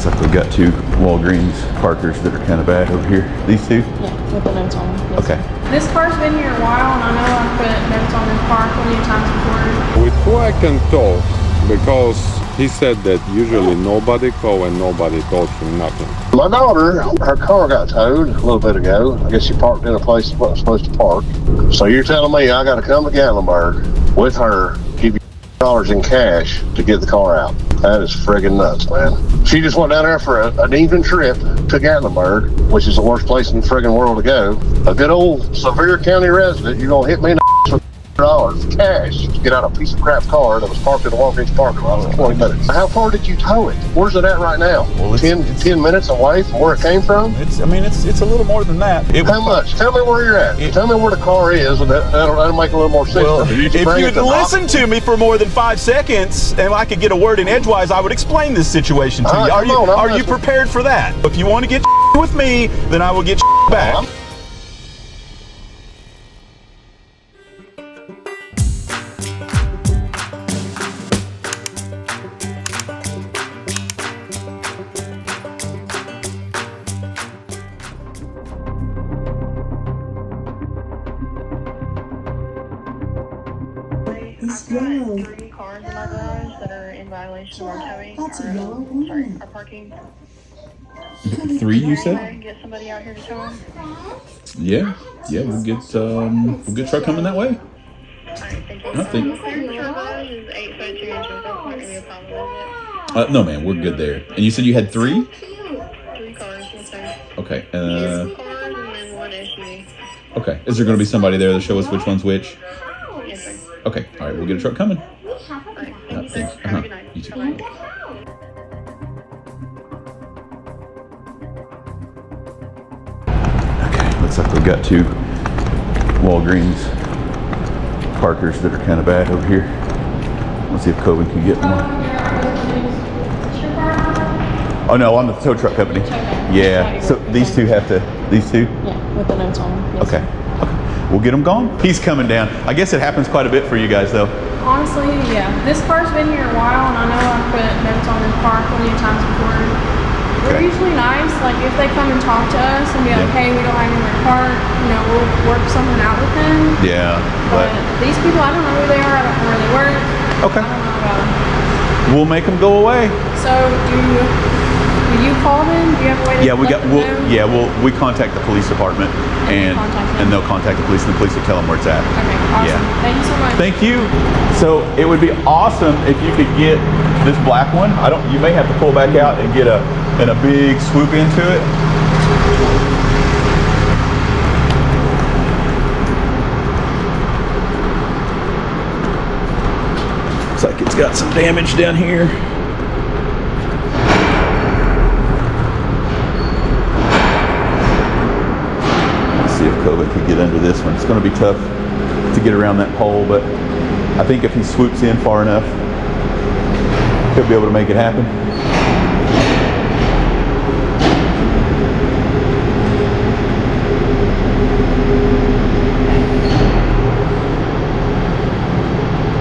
Looks like we've got two Walgreens Parkers that are kind of bad over here. These two? Yeah, with the notes on them. Yes. Okay. This car's been here a while, and I know I've put notes on this car plenty of times before. With who I can talk, because he said that usually nobody call and nobody told him nothing. My daughter, her car got towed a little bit ago. I guess she parked in a place she wasn't supposed to park. So you're telling me I got to come to Gatlinburg with her, give you $1 in cash to get the car out? That is friggin' nuts, man. She just went down there for an evening trip to Gatlinburg, which is the worst place in the friggin' world to go. A good old Sevier County resident, you're gonna hit me in the with $100 cash to get out a piece of crap car that was parked in the Walgreens parking lot for 20 minutes. How far did you tow it? Where's it at right now? Well, 10 minutes away from where it came from? It's a little more than that. How much? Tell me where you're at. Tell me where the car is, and that'll make a little more sense. Well, if you'd listen to me for more than 5 seconds, and I could get a word in edgewise, I would explain this situation to you. Are you prepared for that? If you want to get with me, then I will get back. I've got 3 cars in my garage that are in violation of our towing. That's a yellow one. Our parking. 3, you I said? can get somebody out here to tow them. Yeah, we'll get truck coming that way. Alright, thank you. I think. The clearance for garage is 8 foot 2 inches. That's not gonna be a problem, is No, man, we're good there. And you said you had 3? it? 3 cars, yes sir. Okay. 2 cars and then 1 SUV. Okay. Is there going to be somebody there to show us which one's which? Yes sir. Okay. All right. We'll get a truck coming. Alright, thank you sir. Thanks. Have a good night. You too. Bye-bye. Okay. Looks like we've got two Walgreens Parkers that are kind of bad over here. Let's see if Coven can get one. Oh no, I'm the tow truck company. Yeah. So these two have to. These two. Yeah, with the notes on them. Yes. Okay. We'll get him gone. He's coming down. I guess it happens quite a bit for you guys, though. Honestly, yeah. This car's been here a while, and I know I've put notes on this car plenty of times before. They're usually nice. Like, if they come and talk to us and be like, hey, we don't have anywhere to park, we'll work something out with them. Yeah. But these people, I don't know who they are. I don't know where they work. Okay. I don't know about them. We'll make them go away. So, will you call them? Do you have a way to we contact the police department and they'll contact the police and the police will tell them where it's at. Okay, awesome. Yeah. Thank you so much. Thank you. So it would be awesome if you could get this black one. You may have to pull back out and get a big swoop into it. Looks like it's got some damage down here. Coven could get under this one. It's going to be tough to get around that pole, but I think if he swoops in far enough, he'll be able to make it happen.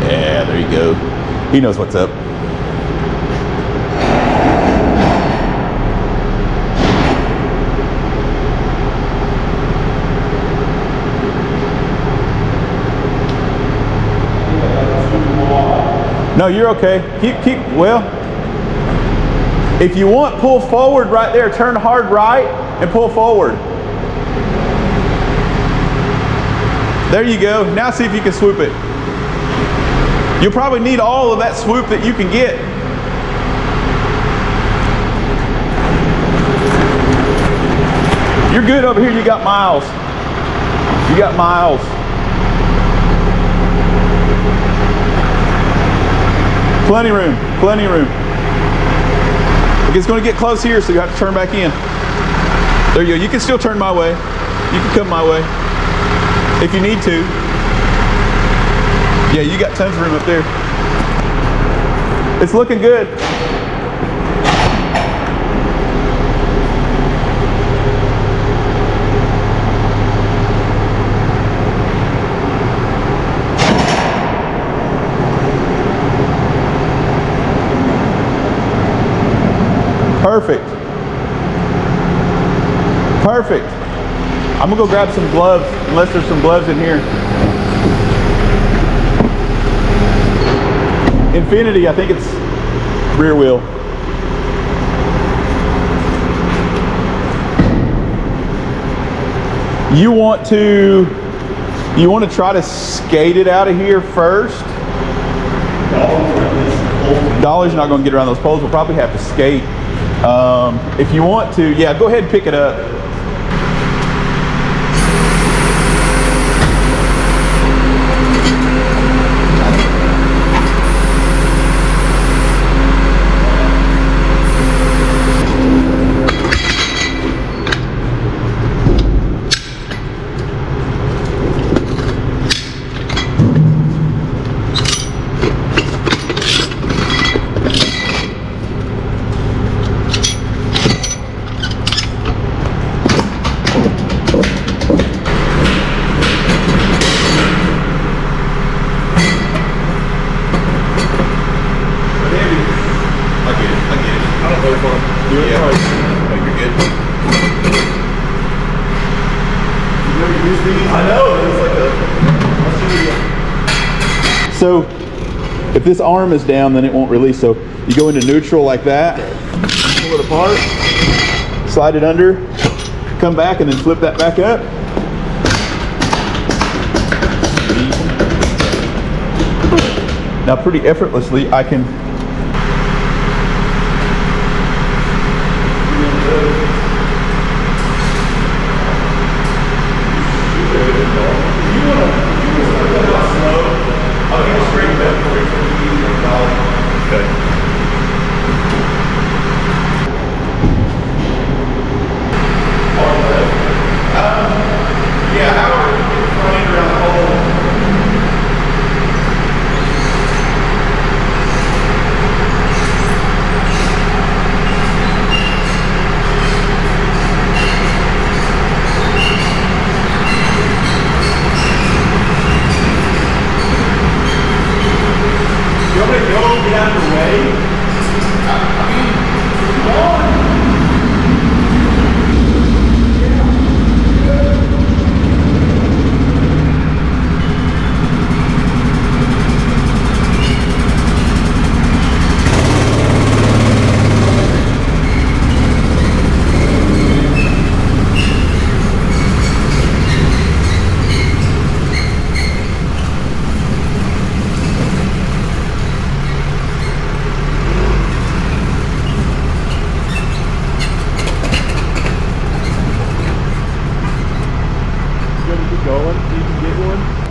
Yeah, there you go. He knows what's up. No, you're okay. Well, if you want, pull forward right there. Turn hard right and pull forward. There you go. Now see if you can swoop it. You'll probably need all of that swoop that you can get. You're good over here. You got miles. You got miles. Plenty room, plenty room. It's going to get close here, so you have to turn back in. There you go. You can still turn my way. You can come my way if you need to. Yeah, you got tons of room up there. It's looking good. Perfect. Perfect. I'm gonna go grab some gloves, unless there's some gloves in here. Infinity, I think it's rear wheel. You want to try to skate it out of here first. Dolly's not going to get around those poles. We'll probably have to skate. If you want to, yeah, go ahead and pick it up. So if this arm is down, then it won't release. So you go into neutral like that, pull it apart, slide it under, come back, and then flip that back up. Now pretty effortlessly I can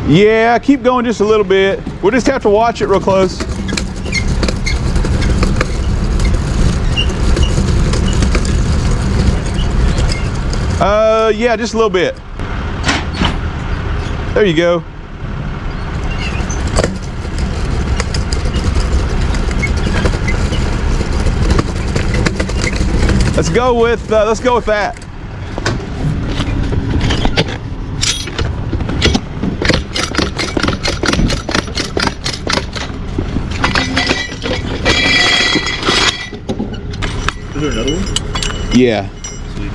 Yeah, keep going just a little bit. We'll just have to watch it real close. Yeah, just a little bit. There you go. Let's go with that. Is there another one? Yeah. Sweet.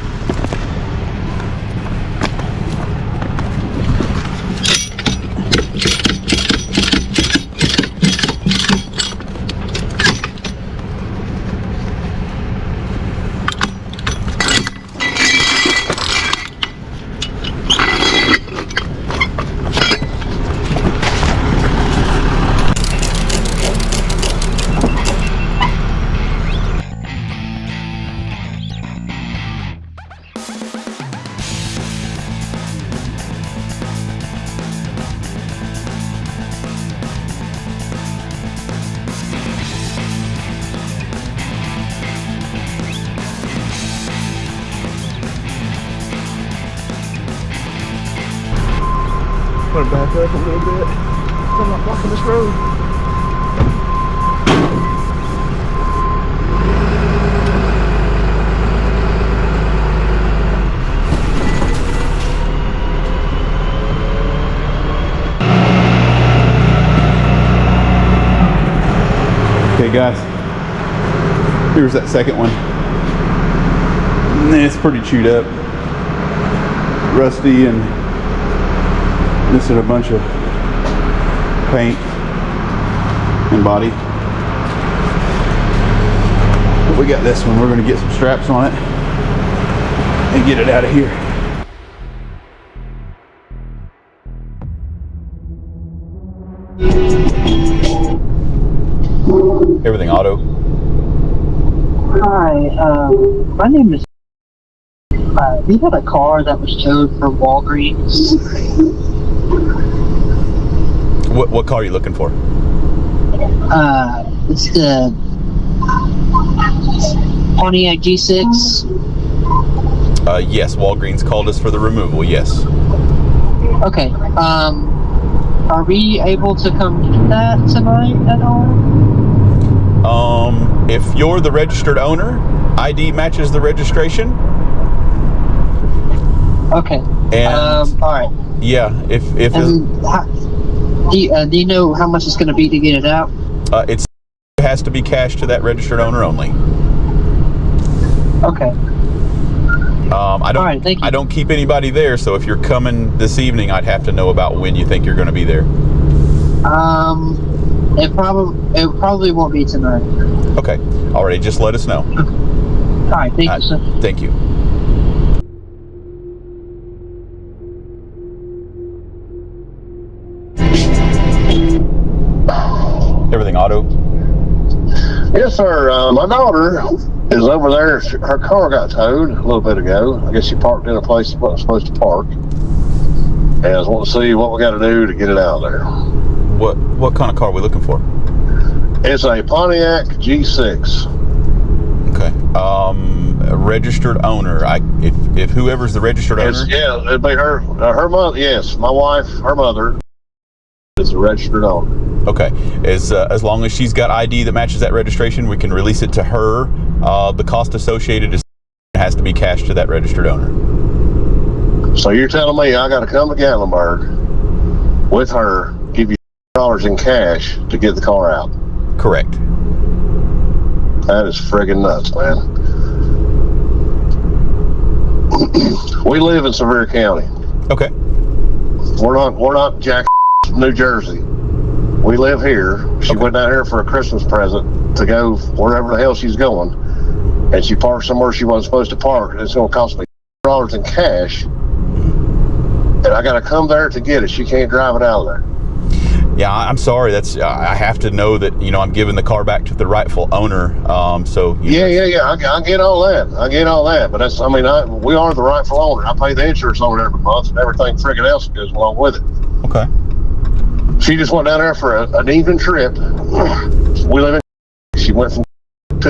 I'm gonna back up a little bit. I'm not blocking this road. Okay guys, here's that second one. it's pretty chewed up, rusty, and missing a bunch of paint and body. But we got this one. We're going to get some straps on it and get it out of here. Everything auto. Hi, my name is. We had a car that was towed from Walgreens. What car are you looking for? It's the Pontiac G6. Yes, Walgreens called us for the removal. Yes. Okay. Are we able to come get that tonight at all? If you're the registered owner, ID matches the registration. Okay. And all right. yeah, if And do you know how much it's going to be to get it out? it has to be cash to that registered owner only. Okay. I don't. All right, thank you. I don't keep anybody there, so if you're coming this evening, I'd have to know about when you think you're going to be there. It probably won't be tonight. Okay. Alrighty, just let us know. All right, thank you, sir. Thank you. Everything auto. Yes, sir. My daughter is over there. Her car got towed a little bit ago. I guess she parked in a place she wasn't supposed to park. And I was wanting to see what we got to do to get it out of there. What kind of car are we looking for? It's a Pontiac G6. Okay. A registered owner. If whoever's the registered owner. Yeah, it'd be her. Her mother. Yes, my wife. Her mother is the registered owner. Okay. As long as she's got ID that matches that registration, we can release it to her. The cost associated has to be cashed to that registered owner. So you're telling me I got to come to Gatlinburg with her, give you $1 in cash to get the car out? Correct. That is friggin' nuts, man. We live in Sevier County. Okay. We're not Jack, New Jersey. We live here. She went down here for a Christmas present to go wherever the hell she's going, and she parked somewhere she wasn't supposed to park, and it's going to cost me $1 in cash, and I got to come there to get it. She can't drive it out of there. Yeah, I'm sorry. I have to know that I'm giving the car back to the rightful owner. So Yeah. I get all that. But we are the rightful owner. I pay the insurance on it every month, and everything friggin' else goes along with it. Okay. She just went down there for an evening trip. We live in. She went to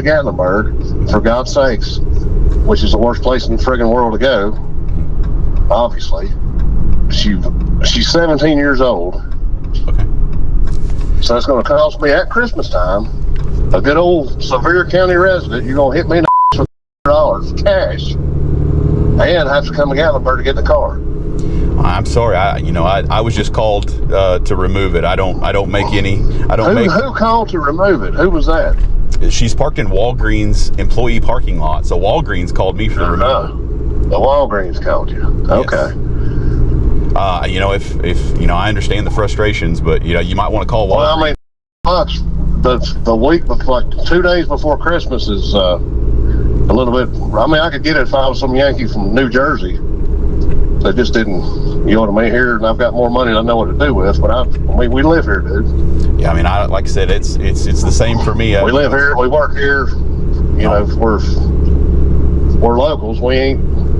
Gatlinburg, for God's sakes, which is the worst place in the friggin' world to go. Obviously, she's 17 years old. Okay. So it's going to cost me at Christmas time, a good old Sevier County resident, you're going to hit me in the with $100 cash, and have to come to Gatlinburg to get the car. I'm sorry. I was just called to remove it. I don't make any. Who called to remove it? Who was that? She's parked in Walgreens employee parking lot. So Walgreens called me for the removal. The Walgreens called you. Okay. Yes. If I understand the frustrations, but you might want to call Walgreens. Well, bucks. The week before, like 2 days before Christmas is a little bit. I could get it if I was some Yankee from New Jersey. They just didn't. You know what I mean? Here, and I've got more money than I know what to do with. But we live here, dude. Yeah, like I said, it's the same for me. We live here. We work here. We're locals. We ain't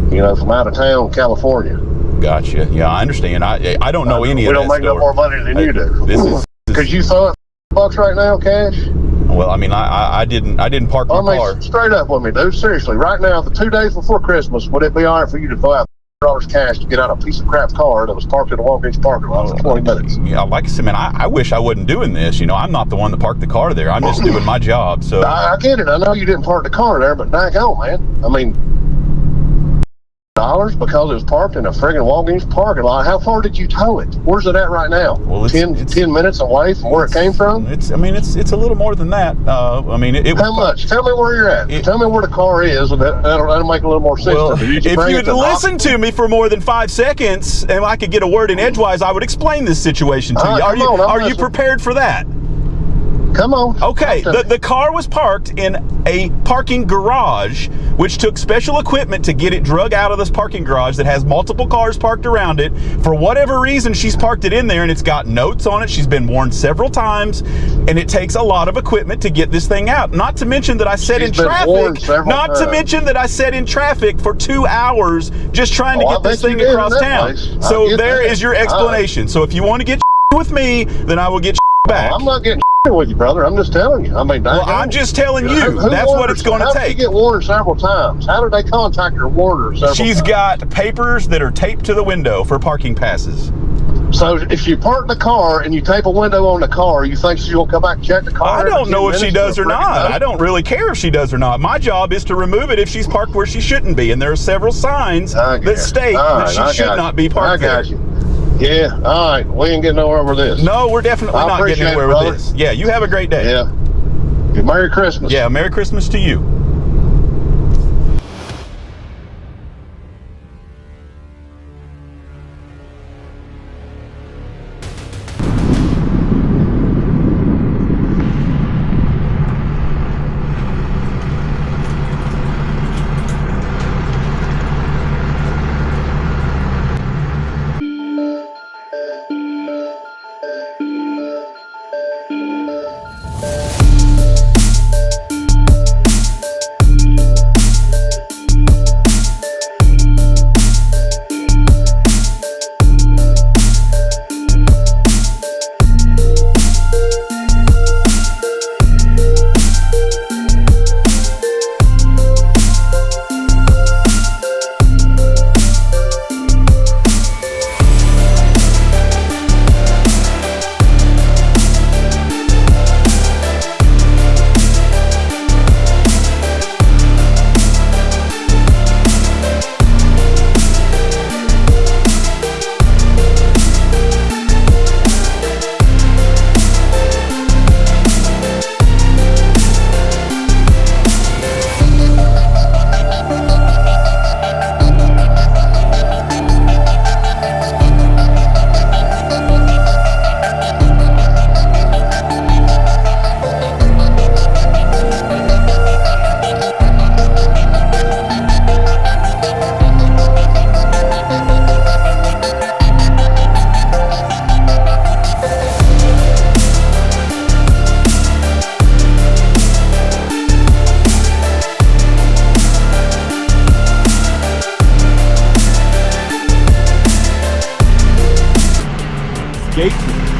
from out of town, California. Gotcha. Yeah, I understand. I don't know any of that. We don't make no more money than you do. Because you throw it $1 right now, cash. Well, I didn't park my car. Straight up with me, dude. Seriously, right now, the 2 days before Christmas, would it be all right for you to throw out $1 cash to get out a piece of crap car that was parked in a Walgreens parking lot for 20 minutes? Yeah, like I said, man, I wish I wasn't doing this. I'm not the one that parked the car there. I'm just doing my job. So I get it. I know you didn't park the car there, but daggone, man. because it was parked in a friggin' Walgreens parking lot. How far did you tow it? Where's it at right now? Well, 10 minutes away from where it came from? It's a little more than that. How much? Tell me where you're at. Tell me where the car is, and that'll make a little more sense. Well, to me. if you'd listened to me for more than 5 seconds and I could get a word in edgewise, I would explain this situation to you. Are you prepared for that? Come on. Okay, the car was parked in a parking garage, which took special equipment to get it drug out of this parking garage that has multiple cars parked around it. For whatever reason, she's parked it in there, and it's got notes on it. She's been warned several times, and it takes a lot of equipment to get this thing out. Not to mention that I sat in traffic. Not to mention that I sat in traffic for 2 hours just trying to get this thing across town. So there is your explanation. So if you want to get with me, then I will get back. I'm not getting with you, brother. I'm just telling you. I mean, I'm just telling you. That's what it's going to take. How did she get warned several times? How did they contact her, warn her several times? She's got papers that are taped to the window for parking passes. So if you park the car and you tape a window on the car, you think she'll come back and check the car? I don't know if she does or not. I don't really care if she does or not. My job is to remove it if she's parked where she shouldn't be. And there are several signs that state that she should not be parked there. Yeah, all right. We ain't getting nowhere with this. No, we're definitely not getting anywhere with this. Yeah, you have a great day. Yeah. Merry Christmas. Yeah, Merry Christmas to you.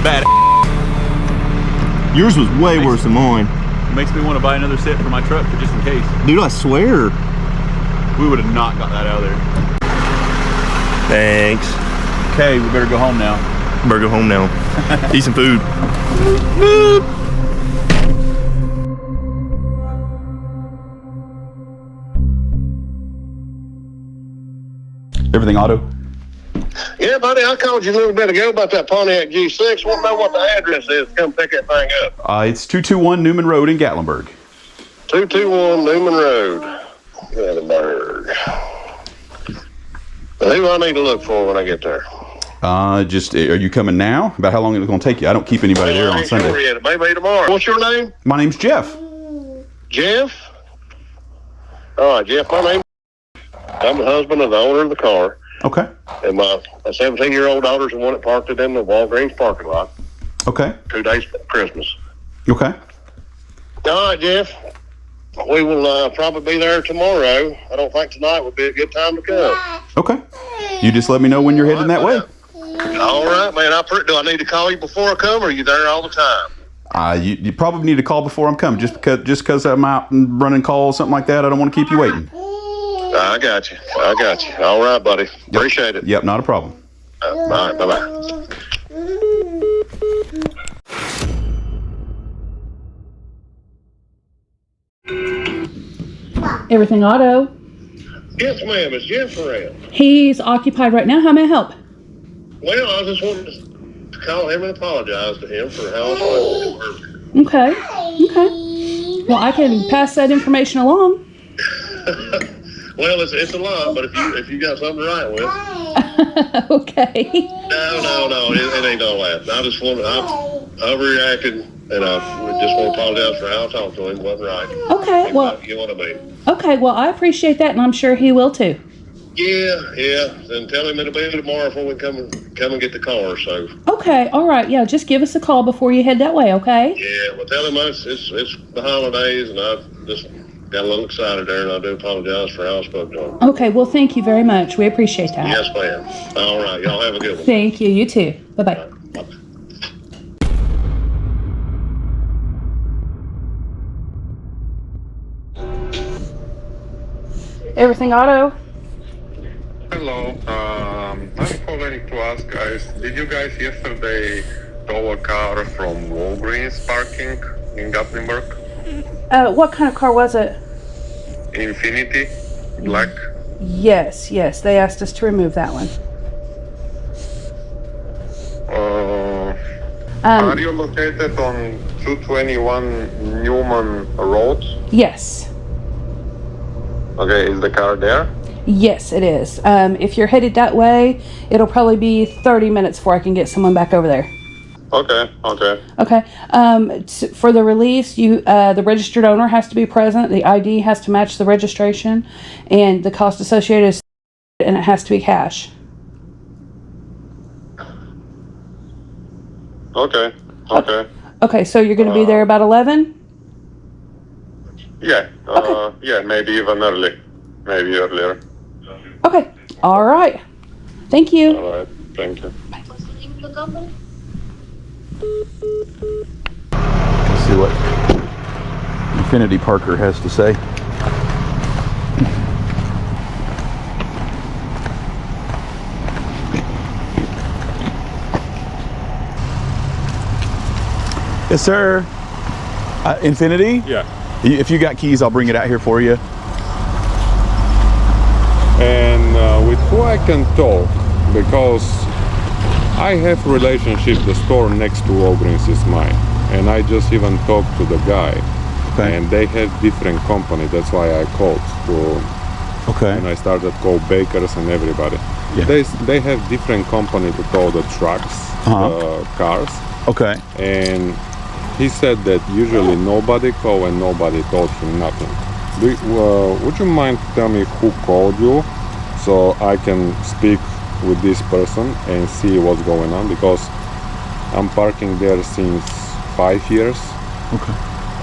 Bad. Yours was way worse than mine. Makes me want to buy another set for my truck just in case. Dude, I swear. We would have not got that out of there. Thanks. Okay, we better go home now. Better go home now. Eat some food. Everything auto? Yeah, buddy, I called you a little bit ago about that Pontiac G6. Want to know what the address is to come pick that thing up. It's 221 Newman Road in Gatlinburg. 221 Newman Road, Gatlinburg. Who do I need to look for when I get there? Are you coming now? About how long is it going to take you? I don't keep anybody there on Sunday. Sure yet. Maybe tomorrow. What's your name? My name's Jeff. Jeff? All right, Jeff, my name. I'm the husband of the owner of the car. Okay. And my 17-year-old daughter's the one that parked it in the Walgreens parking lot. Okay. 2 days before Christmas. Okay. All right, Jeff. We will probably be there tomorrow. I don't think tonight would be a good time to come. Okay. You just let me know when you're heading that way. All right, man. Do I need to call you before I come, or are you there all the time? You probably need to call before I'm coming, just because I'm out and running calls, something like that. I don't want to keep you waiting. I got you. All right, buddy. Appreciate it. Yep, not a problem. All right, bye-bye. Everything auto. Yes, ma'am. Is Jeff around? He's occupied right now. How may I help? Well, I just wanted to call him and apologize to him for how I spoke to him. Okay. Okay. Well, I can pass that information along. Well, it's a lot, but if you got something to write with. Okay. No, it ain't no laugh. I overreacted, and I just want to apologize for how I talked to him. It wasn't right. Okay. Well. You know what I mean? Okay. Well, I appreciate that, and I'm sure he will too. Yeah. Then tell him it'll be tomorrow before we come and get the car. So. Okay. All right. Yeah. Just give us a call before you head that way. Okay. Yeah. Well, tell him it's the holidays, and I just got a little excited there, and I do apologize for how I spoke to him. Okay. Well, thank you very much. We appreciate that. Yes, ma'am. All right. Y'all have a good one. Thank you. You too. Bye-bye. Bye. Everything auto? Hello. I'm calling to ask guys, did you guys yesterday tow a car from Walgreens parking in Gatlinburg? What kind of car was it? Infinity, black. Yes. They asked us to remove that one. Are you located on 221 Newman Road? Yes. Okay, is the car there? Yes, it is. If you're headed that way, it'll probably be 30 minutes before I can get someone back over there. Okay. Okay. For the release, the registered owner has to be present. The ID has to match the registration, and the cost associated is, and it has to be cash. Okay. Okay. So you're going to be there about 11? Yeah. Okay. Yeah, maybe even early. Maybe earlier. Okay. All right. Thank you. All right. Thank you. Let's see what Infinity Parker has to say. Yes, sir. Infinity? Yeah. If you got keys, I'll bring it out here for you. And with who I can talk, because I have relationship, the store next to Walgreens is mine, and I just even talked to the guy, and they have different company. That's why I called to, and I started call bakers and everybody. Yeah. They have different company to tow the trucks, cars. Okay. And he said that usually nobody called and nobody told him nothing. Would you mind to tell me who called you so I can speak with this person and see what's going on? Because I'm parking there since 5 years. Okay.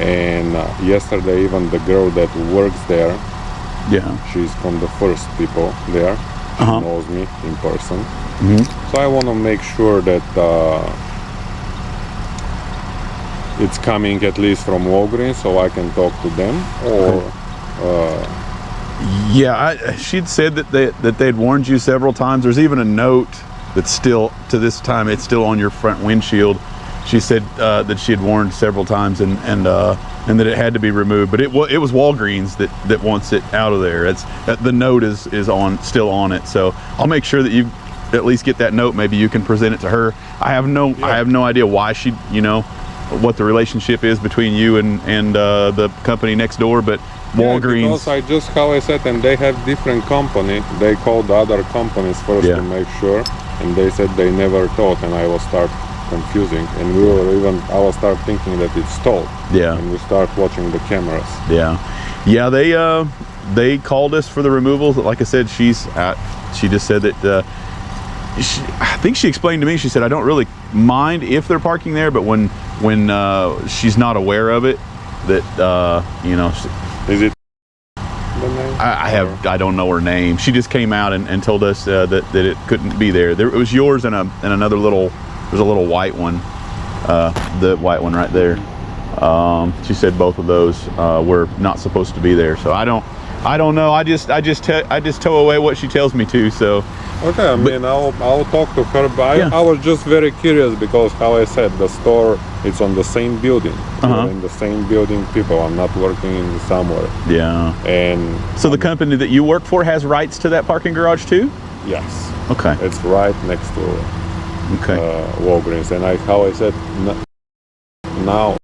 And yesterday even the girl that works there, she's from the first people there. She knows me in person. So I want to make sure that it's coming at least from Walgreens so I can talk to them, or she'd said that they'd warned you several times. There's even a note that's still, to this time, it's still on your front windshield. She said that she had warned several times and that it had to be removed. But it was Walgreens that wants it out of there. The note is still on it. So I'll make sure that you at least get that note. Maybe you can present it to her. I have no idea why she, what the relationship is between you and the company next door, but Walgreens. Because I just, how I said, and they have different company. They called the other companies first to make sure, and they said they never told, and I will start confusing, and I will start thinking that it's told. Yeah. And we start watching the cameras. Yeah. They called us for the removal. Like I said, she just said that. I think she explained to me. She said, I don't really mind if they're parking there, but when she's not aware of it, that Is it? I don't know her name. She just came out and told us that it couldn't be there. It was yours and another little. There's a little white one, the white one right there. She said both of those were not supposed to be there. So I I don't know. I just tow away what she tells me to. So. Okay, I mean, I'll talk to her, but Yeah. I was just very curious because, how I said, the store, it's on the same building. We're in the same building, people. I'm not working in somewhere. Yeah. And so the company that you work for has rights to that parking garage too? yes, Okay. it's right next to Okay. Walgreens. And how I said, now,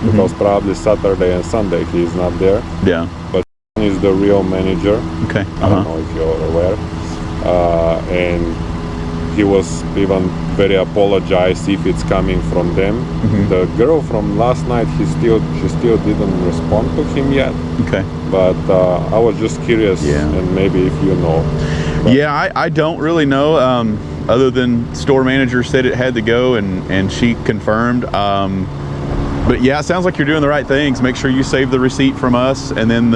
because probably Saturday and Sunday he's not there, Yeah. he's the real manager. Okay. I don't know if you're aware. And he was even very apologized if it's coming from them. The girl from last night, she still didn't respond to him yet. Okay. But I was just curious, Yeah. and maybe if you know. Yeah, I don't really know. Other than store manager said it had to go, and she confirmed. But yeah, it sounds like you're doing the right things. Make sure you save the receipt from us, and then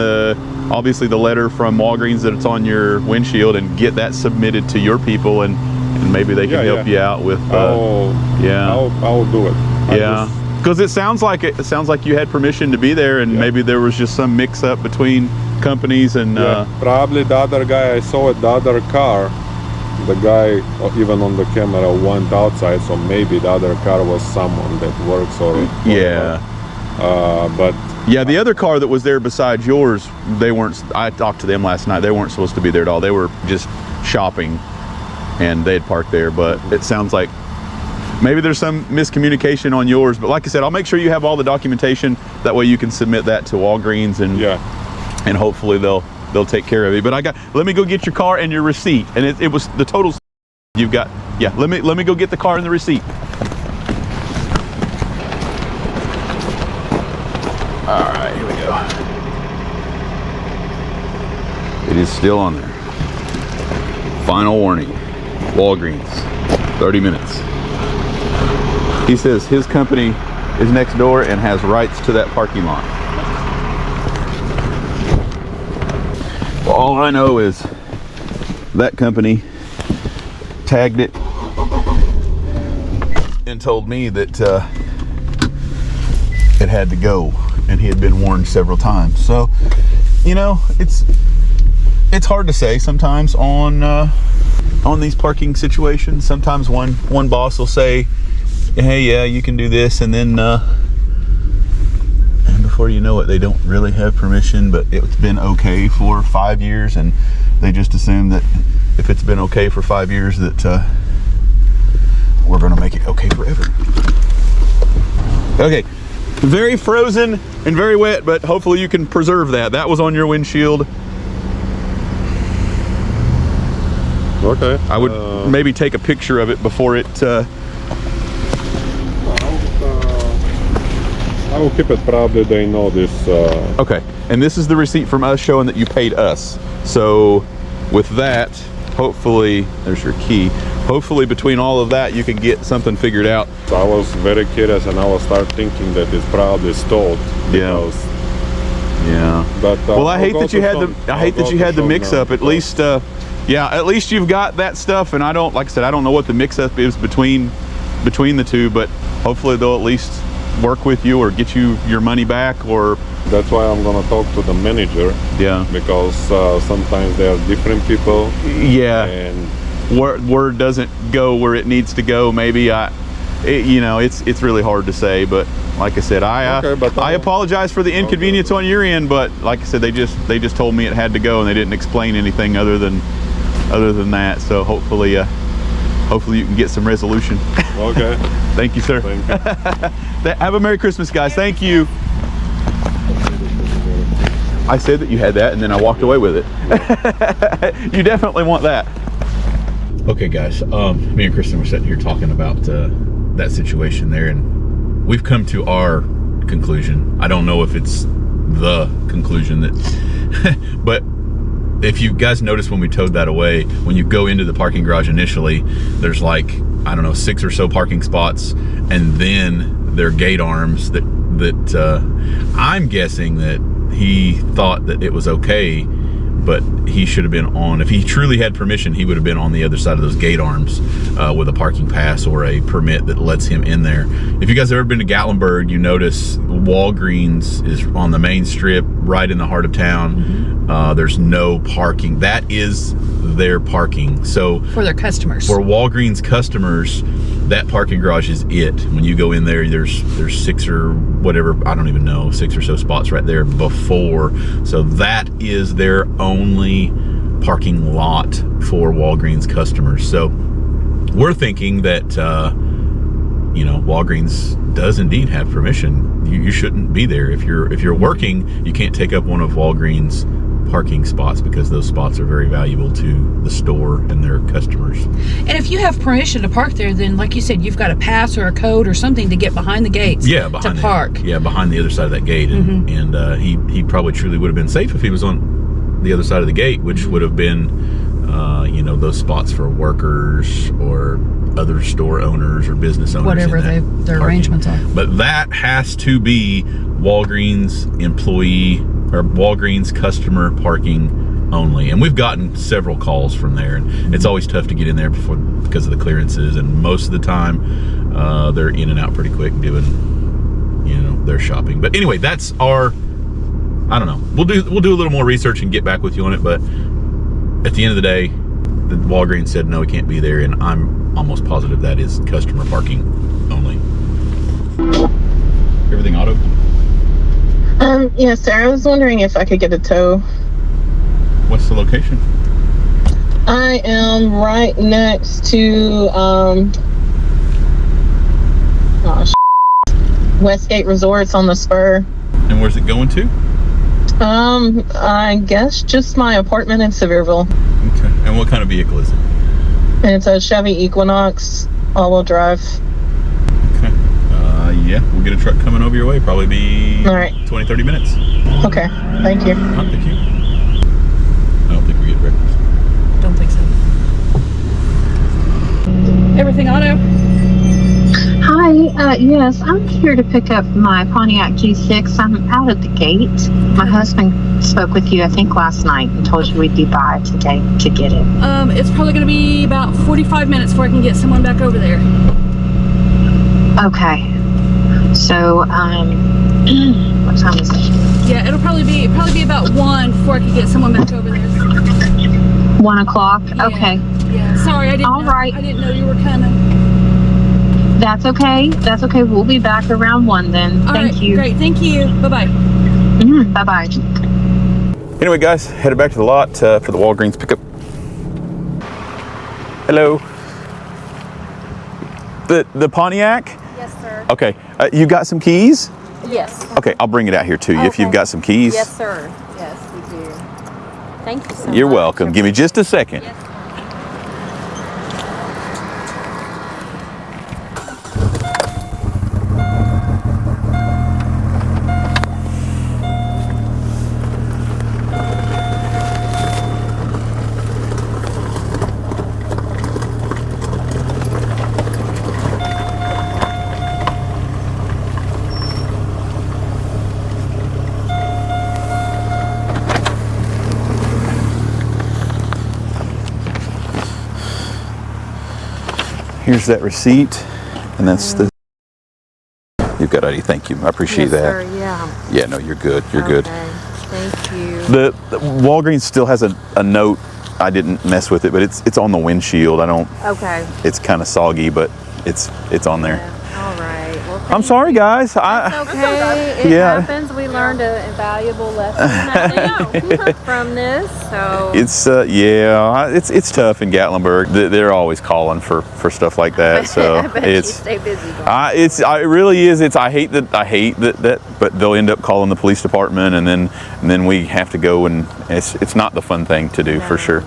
obviously the letter from Walgreens that it's on your windshield, and get that submitted to your people, and maybe they can help you out with. I'll do it. Yeah, because it sounds like you had permission to be there, and maybe there was just some mix-up between companies, and probably the other guy I saw at the other car. The guy, even on the camera, went outside, so maybe the other car was someone that works or yeah. But yeah, the other car that was there besides yours, they weren't. I talked to them last night. They weren't supposed to be there at all. They were just shopping, and they had parked there. But it sounds like maybe there's some miscommunication on yours. But like I said, I'll make sure you have all the documentation. That way you can submit that to Walgreens, and hopefully they'll take care of it. But let me go get your car and your receipt. And it was the total you've got. Yeah, let me go get the car and the receipt. All right, here we go. It is still on there. Final warning. Walgreens, 30 minutes. He says his company is next door and has rights to that parking lot. Well, all I know is that company tagged it and told me that it had to go, and he had been warned several times. So, it's hard to say sometimes on these parking situations. Sometimes one boss will say, "Hey, yeah, you can do this," and then and before you know it, they don't really have permission, but it's been okay for 5 years, and they just assume that if it's been okay for 5 years that we're going to make it okay forever. Okay, very frozen and very wet, but hopefully you can preserve that. That was on your windshield. okay, I would maybe take a picture of it before it I will keep it. Probably they know this. Okay, and this is the receipt from us showing that you paid us. So with that, hopefully, there's your key. Hopefully between all of that, you can get something figured out. So I was very curious, and I will start thinking that it's probably stalled. Because, Yeah. But well, I hate that you had the mix-up. At least, at least you've got that stuff. And I don't, like I said, I don't know what the mix-up is between the two, but hopefully they'll at least work with you or get you your money back. Or that's why I'm gonna talk to the manager. Yeah. Because sometimes they are different people. Yeah. And word doesn't go where it needs to go. Maybe it's really hard to say, but like I said, I apologize for the inconvenience on your end, but like I said, they just told me it had to go, and they didn't explain anything other than that. So hopefully you can get some resolution. Okay. Thank you, sir. Thank you. Have a Merry Christmas, guys. Thank you. I said that you had that, and then I walked away with it. You definitely want that. Okay, guys. Me and Kristen were sitting here talking about that situation there, and we've come to our conclusion. I don't know if it's the conclusion that, but if you guys notice when we towed that away, when you go into the parking garage initially, there's like, I don't know, 6 or so parking spots, and then there are gate arms that I'm guessing that he thought that it was okay, but he should have been on, if he truly had permission, he would have been on the other side of those gate arms with a parking pass or a permit that lets him in there. If you guys have ever been to Gatlinburg, you notice Walgreens is on the main strip right in the heart of town. There's no parking. That is their parking. So For their customers. for Walgreens customers, that parking garage is it. When you go in there, there's 6 or whatever, I don't even know, 6 or so spots right there before. So that is their only parking lot for Walgreens customers. So we're thinking that Walgreens does indeed have permission. You shouldn't be there. If you're working, you can't take up one of Walgreens parking spots because those spots are very valuable to the store and their customers. And if you have permission to park there, then like you said, you've got a pass or a code or something to get behind the gates to park. Behind the other side of that gate. And, he probably truly would have been safe if he was on the other side of the gate, which would have been those spots for workers or other store owners or business owners. Whatever their parking arrangements are. But that has to be Walgreens employee or Walgreens customer parking only. And we've gotten several calls from there, and it's always tough to get in there because of the clearances, and most of the time they're in and out pretty quick doing their shopping. But anyway, that's our, I don't know, we'll do a little more research and get back with you on it. But at the end of the day, the Walgreens said no, it can't be there, and I'm almost positive that is customer parking only. Everything auto? Yes, sir. I was wondering if I could get a tow. What's the location? I am right next to Westgate Resorts on the spur. And where's it going to? I guess just my apartment in Sevierville. Okay. And what kind of vehicle is it? It's a Chevy Equinox all-wheel drive. Okay. Yeah, we'll get a truck coming over your way. Probably be All right. 20-30 minutes. Okay. Thank you. Thank you. I don't think we get breakfast. Don't think so. Everything auto? Hi, yes, I'm here to pick up my Pontiac G6. I'm out at the gate. My husband spoke with you, I think, last night and told you we'd be by today to get it. It's probably going to be about 45 minutes before I can get someone back over there. Okay. So, what time is it? Yeah, it'll probably be about 1 before I can get someone back over there. 1 o'clock? Yeah. Okay. Yeah, sorry, I didn't know you were coming. That's okay. That's okay. We'll be back around 1 then. Thank you. Great. Thank you. Bye-bye. Bye-bye. Anyway, guys, headed back to the lot for the Walgreens pickup. Hello. The Pontiac? Yes, sir. Okay. You got some keys? Yes. Okay, I'll bring it out here to you if you've got some keys. Yes, sir. Yes, we do. Thank you so much. You're welcome. Give me just a second. Yes. Here's that receipt, and that's the. You've got ID. Thank you. I appreciate that. Sir, yeah. Yeah, no, you're good. You're good. Thank you. The Walgreens still has a note. I didn't mess with it, but it's on the windshield. I don't. Okay. It's kind of soggy, but it's on there. Yeah. All right. Well, I'm sorry, guys. That's okay. It Yeah. happens. We learned a valuable lesson from this. So It's it's tough in Gatlinburg. They're always calling for stuff like that. So I bet it's you stay busy. it really is. I hate that, but they'll end up calling the police department, and then we have to go, and it's not the fun thing to do for sure.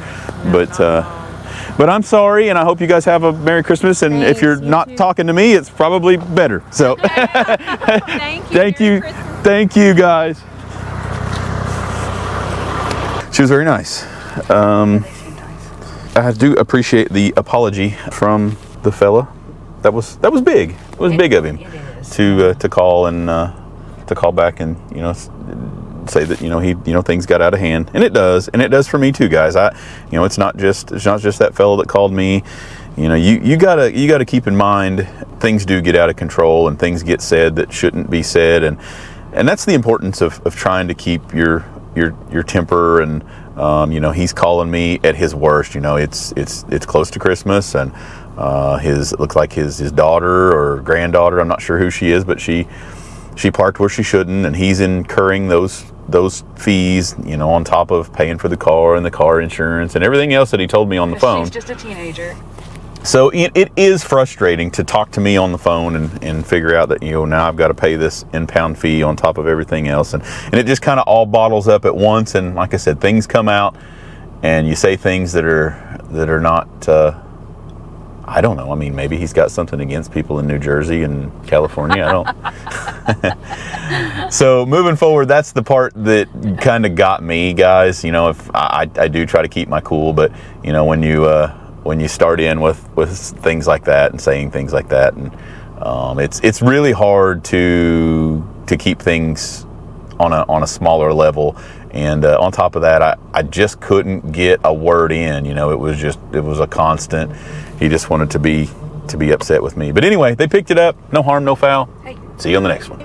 But I'm sorry, and I hope you guys have a Merry Christmas. And if you're not talking to me, it's probably better. So Thank you. Thank you, guys. She was very nice. I do appreciate the apology from the fella. That was big. It was big of him to call and to call back and say that, things got out of hand, and it does for me too, guys. It's not just that fellow that called me. You gotta keep in mind, things do get out of control and things get said that shouldn't be said, and that's the importance of trying to keep your temper. And he's calling me at his worst. It's close to Christmas, and it looks like his daughter or granddaughter, I'm not sure who she is, but she parked where she shouldn't, and he's incurring those fees, on top of paying for the car and the car insurance and everything else that he told me on the phone. She's just a teenager. So it is frustrating to talk to me on the phone and figure out that, now I've got to pay this impound fee on top of everything else. And it just kind of all bottles up at once. And like I said, things come out and you say things that are not, I don't know. I mean, maybe he's got something against people in New Jersey and California. I don't. So moving forward, that's the part that kind of got me, guys. If I do try to keep my cool, but when you start in with things like that and saying things like that, and it's really hard to keep things on a smaller level. And on top of that, I just couldn't get a word in. It was a constant. He just wanted to be upset with me. But anyway, they picked it up. No harm, no foul. Hey. See you on the next one.